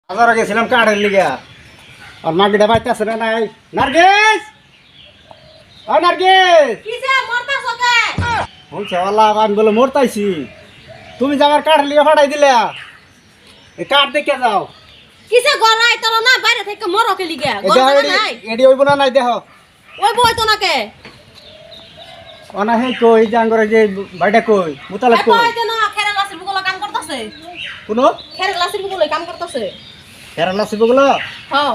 বাজারে গেছিলাম কাঠের লিগা আর মাগিটা বাইতেছে না নাই নার্গিস ও নার্গিস কিসে মরতাছ কে? বলছে আল্লাহ আমি বলে মরতাইছি তুমি যাবার কাঠের লিগা ফাটাই দিলে এই কাঠ দেখে যাও কিসে গড়াই তোর না বাইরে থেকে মরো কে লিগা এটা গড়া নাই এডি হইব না নাই দেখো ওই বই তো না কে অনা হে কই জাঙ্গরে যে বাইটা কই মুতালা এই কই বই তো না খেরে লাসির বুগলা কাম করতেছে কোন খেরে লাসির বুগলা কাম করতেছে কেরালা সিবগুলো হ্যাঁ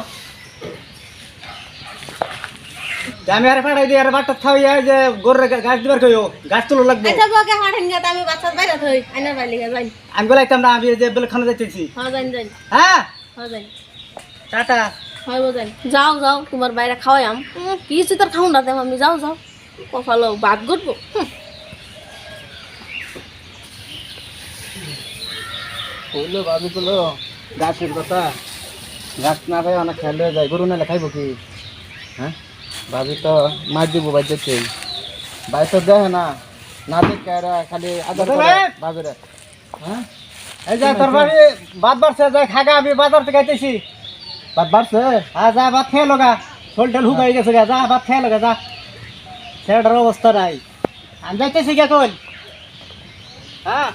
আমি আর ফাটাই দিই আর বাটটা খাওয়াই যে গররে গাছ দিবার কইও গাছ তুলো লাগবে আচ্ছা বকে হাঁটেন গা আমি বাচ্চার বাইরে থই আইনার বাইরে লিগা যাই আমি বলাইতাম না আমি যে বেলখানা যাইতেছি হ্যাঁ যাই হ্যাঁ হ্যাঁ যাই টাটা হয় বোঝেন যাও যাও তোমার বাইরে খাওয়াইম কিছু তোর খাও না দেম আমি যাও যাও কফালো ভাত গড়বো বললো ভাবি বললো গাছের কথা গাছ না খাই অনেক খেলে যায় গরু নালে খাইব কি হ্যাঁ ভাবি তো মার দিব বাইতে ভাই তো দেখে না না দেখে খালি আদর ভাবিরে হ্যাঁ এই যা তোর ভাবি বাদ বাড়ছে যাই খাগা আমি বাজার থেকে আইতেছি বাদ বাড়ছে হ্যাঁ যা ভাত খেয়ে লগা শোল টোল হুকাই গেছে গা যা ভাত খেয়ে লগা যা সেটার অবস্থা নাই আমি যাইতেছি কে কই হ্যাঁ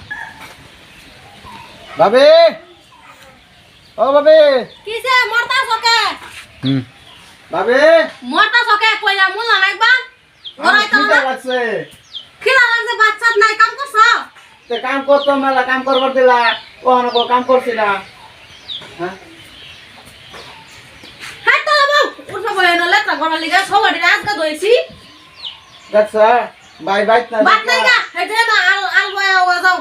ভাবি ও ভাবি কিসে মরতাছ কে ভাবি মরতাছ কে কইলা মুলা নাইবা গড়াই তো না লাগছে খিলা লাগছে বাচ্চা নাই কাম করছ তে কাম করতো মেলা কাম করবার দিলা ও অনেক কাম করছি না হ্যাঁ হাই তো বাবু উঠা বলে না লেটরা গড়া লিগা সবাড়ি আজকা দইছি দেখছ বাই বাই না বাত নাই গা হেতে না আল বয়া যাও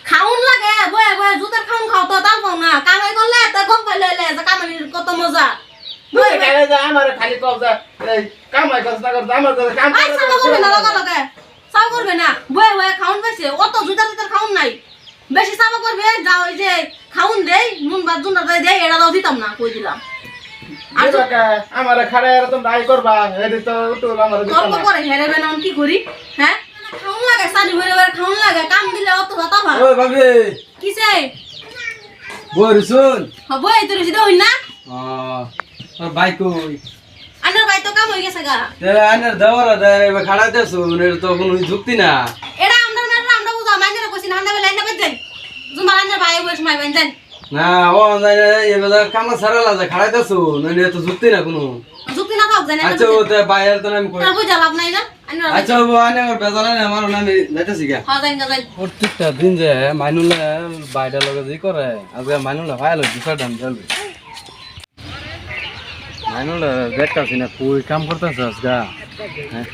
খাউন লাগে বয়া বয়া জুতার খাউন খাও তো তাল পাও না কামাই করলে তো গম পাইলে লে যে কামানির কত মজা তুই কালে যা আমার খালি কও যা এই কামাই করছ না করছ আমার তো কাম আই সাবা করবে না লগা লগে সাবা করবে না বয়া বয়া খাউন পাইছে অত জুতার খাউন নাই বেশি সাবা করবে যাও ওই যে খাউন দেই নুন বাদ জুনা দেই এড়া দাও দিতাম না কই দিলাম আর আমার খাড়া এর তুমি আই করবা এদি তো উঠল আমার দিতা গল্প না করে হেরেবে না কি করি হ্যাঁ খাউন লাগে সানি ভরে ভরে খাউন লাগে কাম দিলে অত কথা ভা ওই ভাবি কিসে বরসুন হবো এই তোর সিধা হই না তোর ভাই কই আনার ভাই তো কাম হয়ে গেছে গা তে আইনার দেওয়ার এবার খাড়াইতেছো এর তো কোনো যুক্তি না এটা আমরা বুঝা মাইনে কইছি না আমরা লাইন না বেজেন জুমার আনার ভাই বয়স মাই বেজেন না ও জানে এবার কামা সারালা যে খাড়াইতেছো নইলে তো যুক্তি না কোনো যুক্তি না থাক জানেন আচ্ছা ও তে বাইরের তো আমি কই তার বুঝা লাভ নাই না আনার আচ্ছা ও আনে আমার বেজালা না আমার নামে যাইতেছি গা হ্যাঁ যাই যাই প্রত্যেকটা দিন যে মাইনুলে বাইরের লগে জি করে আজকে মাইনুলে ভাইলো দুটা দাম চলবে মাইনুলে দেখতাছি না কই কাম করতেছ আজকে হ্যাঁ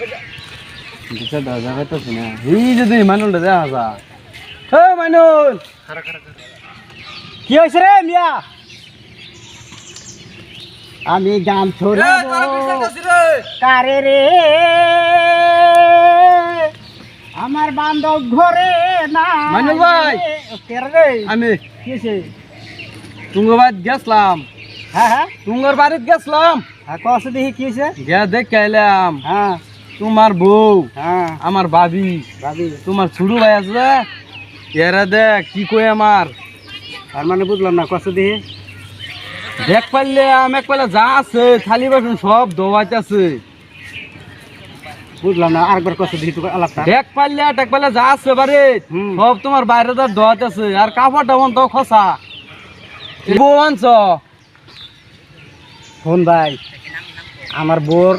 দুটা দাম যাইতেছি না এই যদি মাইনুলে দেখা যা হে মাইনুল কি হইছে রে মিয়া আমি গান ছড়াবো কারে রে আমার বান্ধব ঘরে না মাইনুল ভাই। কেরে রে আমি কি হইছে তুঙ্গর বাড়িতে গেছলাম হ্যাঁ হ্যাঁ তুঙ্গর বাড়িতে গেছলাম হ্যাঁ কষ্ট দেখি কি হইছে গিয়া দেখে এলাম হ্যাঁ তোমার বউ হ্যাঁ আমার ভাবি ভাবি তোমার ছোট ভাই আছে এরা দেখ কি কই আমার আর মানে বুঝলাম না কষ্ট দেখি দেখ পাইলে এক পাইলে যা আছে থালি বাসন সব দোয়াইতেছে বুঝলাম না আরেকবার কষ্ট দেখি তোকে আলাপটা দেখ পাইলে যা আছে বাড়ি হুম। সব তোমার বাইরে তার দোয়াইতেছে আর কাপড় টাপড় তো খসা বউ আনছ ফোন ভাই আমার বোর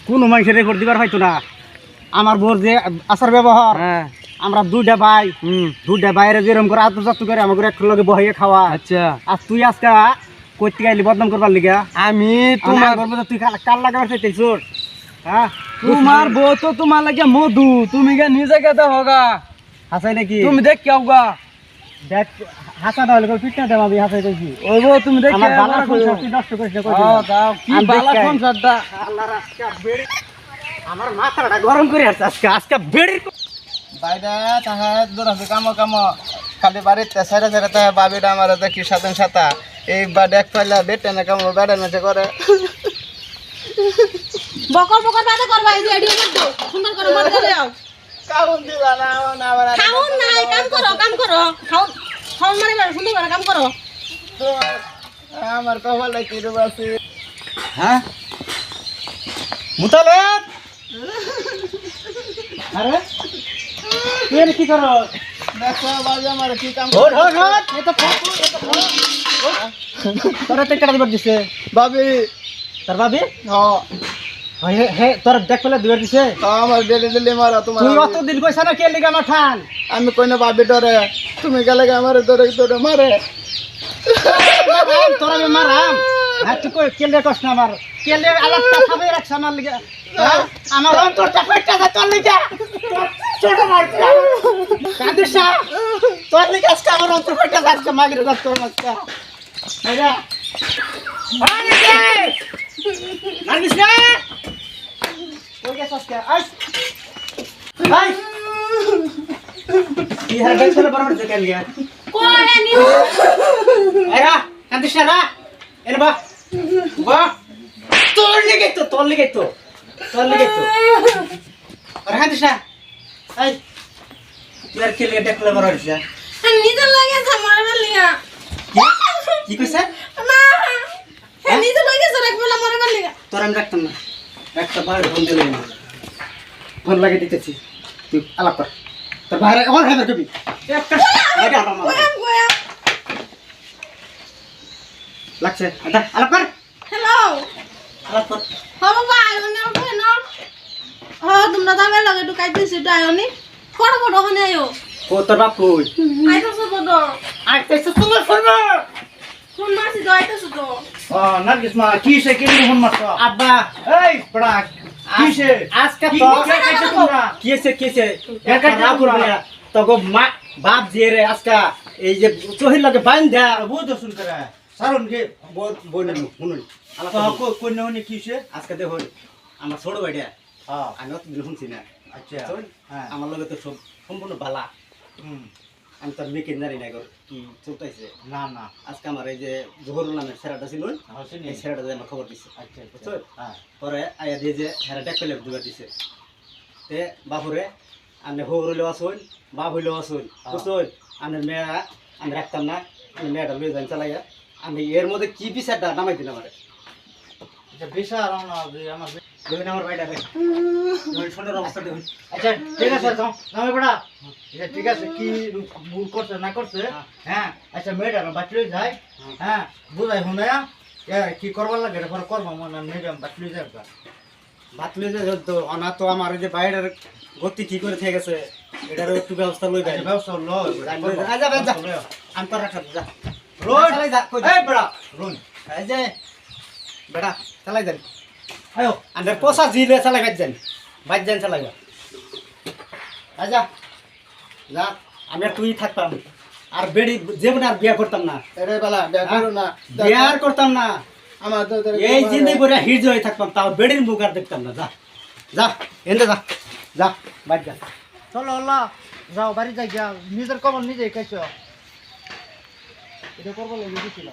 কোনো মানুষের রেকর্ড দিবার হয়তো না আমার বোর যে আচার ব্যবহার হ্যাঁ আমরা দুইটা ভাই হুম দুইটা বাইরে যেরকম করে আত্মযত্ন করে আমাকে একটু লগে বহাইয়ে খাওয়া আচ্ছা আর তুই আজকে কইতে গাইলি বদনাম করবার লিগা আমি তোমার তোমার তুই কাল লাগাবার চাইতেছোর হ্যাঁ তোমার বউ তো তোমার লাগে মধু তুমি গে নিজে গেতে হোগা হাসাই নাকি তুমি দেখ কেউ গা দেখ হাসা না হলে পিঠ না দেব আমি হাসাই দেখি ওই বউ তুমি দেখ আমার বালা সংসার তুই নষ্ট করিস না কই দিলাম। কি আমি বালা দেখ- সংসারটা আল্লাহর আজকে বেড়ি আমার মাথাটা গরম করে আসছে আজকে বেড়ি বাইরে তাহা দৌড়াছে কামো কামো খালি বাড়িতে সেরে সেরে তাহা বাবিটা আমার দেখি সাধন সাতা এই বা দেখ পাইলা বেটে না কামো বেড়ে নেছে করে বকর বকর বাদে করবা এই যে এডিও করতে সুন্দর করে মত করে দাও কাউন দিলা না না আবার খাউন নাই কাম করো খাউন খাউন মানে সুন্দর করে কাম করো আমার কপালে কি রূপ আছে হ্যাঁ মুতালেব আরে তুই এনে কি করো দেখো বাবু আমার কি কাম হট হট হট এ তো তোরা তে কেটে দিবার দিছে ভাবি তোর ভাবি হ্যাঁ হে হে তোর দেখ পেলে দিবার দিছে আমার ডেলি মারা তোমার তুই অত দিন কইছ না কে লিগা মাঠান আমি কই না ভাবি ডরে তুমি গেলে আমার ডরে ডরে মারে তোরা আমি মারাম হ্যাঁ তুই কই কে লিগা কষ্ট না আমার কে লিগা আলাপ কথা বই রাখছ আমার লিগা আমার অন্তরটা পেটটা তোর লিগা ছোট মারছ কাঁদিস না তোর লিগা আজকে আমার অন্তর পেটটা আজকে মাগরে যাচ্ছে তোর আজকে আইরা নার্গিস না কই গেছ আজকে আইস ভাই কি হার দেখছ না বরাবর যে কেন গিয়া কই আনি এরা কান্দিস না এনে বা বা তোর লিগে তো আর কান্দিস না এই তুই আর কে লিগে দেখলে বড় হইছে নিজে লাগে আমার বালিয়া কি কইছে না নিজে লাগে রাখ বলা আমার বালিয়া তোর আমি রাখতাম না একটা বাইরে ফোন দিলে না ফোন লাগিয়ে দিতেছি তুই আলাপ কর তোর বাইরে ওর হেদার কবি একটা এটা আমার লাগছে আদা আলাপ কর হ্যালো আলাপ কর বাবা আইনি কই না তোমরা দামে লাগে ঢুকাই দিছি ডায়নি বড় বড় হনে আয়ো ও তোর বাপ কই আইতাছো বড় আইতেছে তোমার ফোন ফোন মারছি তো আইতাছো তো নার্গিস মা কিসে কে ফোন মারছো আব্বা এই বড়া কিসে আজকে তো কিসে একটা রাগ করবে তো গো মা বাপ যে রে আজকে এই যে চহির লাগে বাইন দা বহুত শুন করে সারন কে বইনে শুনুন আলাপ কোন ননি কিসে আজকে দেখো আমার ছোট ভাইটা হ্যাঁ আমি তো শুনছি না আচ্ছা হ্যাঁ আমার লগে তো সব সম্পূর্ণ বালা আমি তোর মেয়েকে জানি না কি চলতেছে না না আজকে আমার এই যে জহরুল নামের সেরাটা ছিল এই সেরাটা আমার খবর দিচ্ছে আচ্ছা বুঝছো হ্যাঁ পরে আয়া দিয়ে যে হেরাটা পেলে দুবার দিছে তে বাপুরে আমি হৌ হইলেও আসুন বাপ হইলেও আসুন বুঝছো আমি মেয়া আমি রাখতাম না আমি মেয়েটা লয়ে যাই চালাইয়া আমি এর মধ্যে কি বিচারটা নামাই দিন আমার বিচার আমার দেখুন আমার ভাইটা ছোটের অবস্থা দেখুন আচ্ছা ঠিক আছে নামে পড়া আচ্ছা ঠিক আছে কি ভুল করছে না করছে হ্যাঁ আচ্ছা মেয়েটা বাচ্চা যায় হ্যাঁ বুঝাই শুনে কি করবার লাগে এটা পরে করবো মনে মেয়েটা বাচ্চা যায় বাতলে যে তো অনা তো আমার যে বাইরের গতি কি করে থেকে গেছে এটার একটু ব্যবস্থা লই যায় ব্যবস্থা লই আমি তো রাখা যা রোড চালাই যা কই এই বড়া রোড এই যে বেড়া চালাই যান আয়ো আন্দার পোসা জিলে চালাই যান বাইক যান চালাই আজা যা আমি আর তুই থাকতাম আর বেড়ি জীবনে আর বিয়া করতাম না এরে বালা বিয়া করো না বিয়া আর করতাম না আমার তো এই জিন্দগি করে হিজ হয়ে থাকতাম তাও বেড়ির মুখ আর দেখতাম না যা যা এনে যা যা বাইক যা চলো আল্লাহ যাও বাড়ি যাই গিয়া নিজের কবল নিজেই খাইছো এটা করবো লেগে গেছিল